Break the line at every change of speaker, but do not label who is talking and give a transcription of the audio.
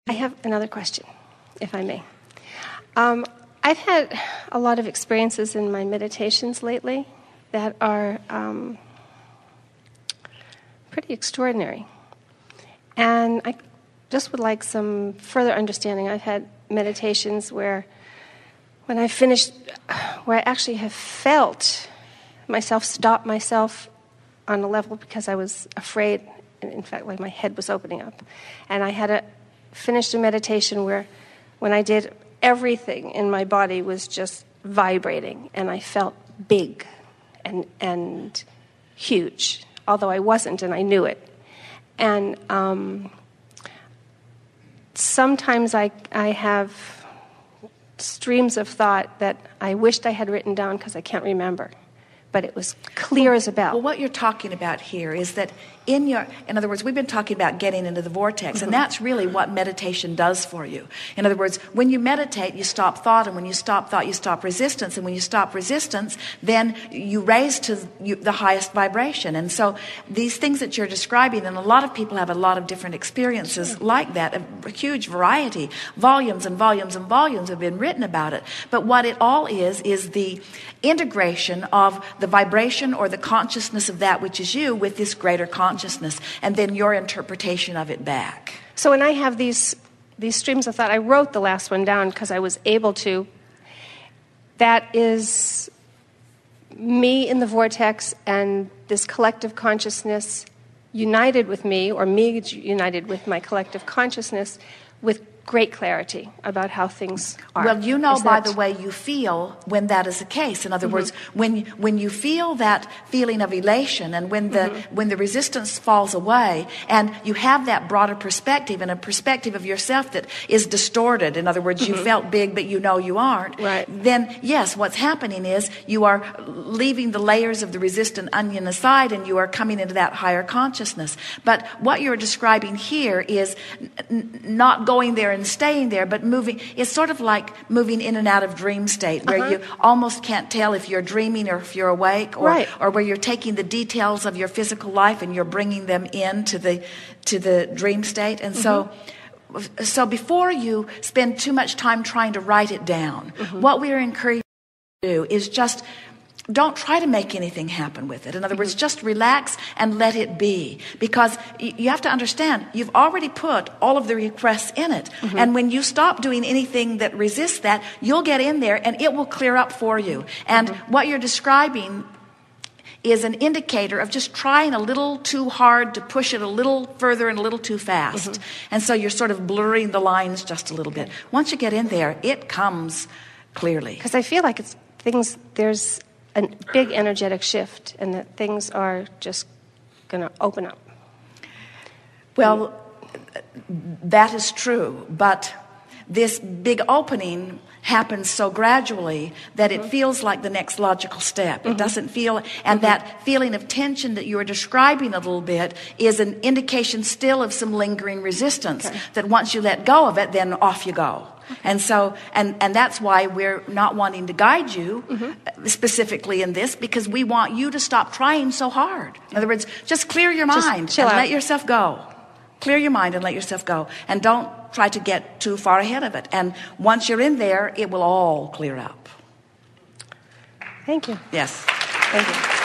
I have another question, if I may. I've had a lot of experiences in my meditations lately that are pretty extraordinary. And I just would like some further understanding. I've had meditations where when I finished, where I actually have felt myself stop myself on a level because I was afraid, and in fact, like my head was opening up. And I had finished a meditation where when I did, everything in my body was just vibrating, and I felt big and huge, although I wasn't, and I knew it. And sometimes I have streams of thought that I wished I had written down because I can't remember, but it was clear as a bell.
Well, what you're talking about here is that in other words, we've been talking about getting into the vortex, and that's really what meditation does for you. In other words, when you meditate, you stop thought, and when you stop thought, you stop resistance, and when you stop resistance, then you raise to the highest vibration. And so these things that you're describing, and a lot of people have a lot of different experiences like that, a huge variety, volumes and volumes and volumes have been written about it. But what it all is the integration of the vibration or the consciousness of that which is you with this greater consciousness, and then your interpretation of it back.
So when I have these streams of thought, I wrote the last one down because I was able to. That is me in the vortex and this collective consciousness united with me, or me united with my collective consciousness, with great clarity about how things are.
Well, you know by the way you feel when that is the case. In other words, when you feel that feeling of elation, and when the resistance falls away, and you have that broader perspective, and a perspective of yourself that is distorted, in other words, you felt big but you know you aren't,
right.
Then yes, what's happening is you are leaving the layers of the resistant onion aside, and you are coming into that higher consciousness. But what you're describing here is not going there and staying there, but moving. It's sort of like moving in and out of dream state, where you almost can't tell if you're dreaming or if you're awake, or where you're taking the details of your physical life and you're bringing them into the dream state. And so before you spend too much time trying to write it down, what we are encouraging you to do is just don't try to make anything happen with it. In other words, just relax and let it be. Because you have to understand, you've already put all of the requests in it. And when you stop doing anything that resists that, you'll get in there and it will clear up for you. And what you're describing is an indicator of just trying a little too hard to push it a little further and a little too fast. And so you're sort of blurring the lines just a little bit. Once you get in there, it comes clearly.
Because I feel like there's a big energetic shift, and that things are just going to open up.
Well, that is true, but this big opening happens so gradually that it feels like the next logical step. It doesn't feel, and that feeling of tension that you are describing a little bit is an indication still of some lingering resistance, that once you let go of it, then off you go. And so, and that's why we're not wanting to guide you specifically in this, because we want you to stop trying so hard. In other words, just clear your mind and let yourself go. Clear your mind and let yourself go. And don't try to get too far ahead of it. And once you're in there, it will all clear up.
Thank you.
Yes.
Thank you.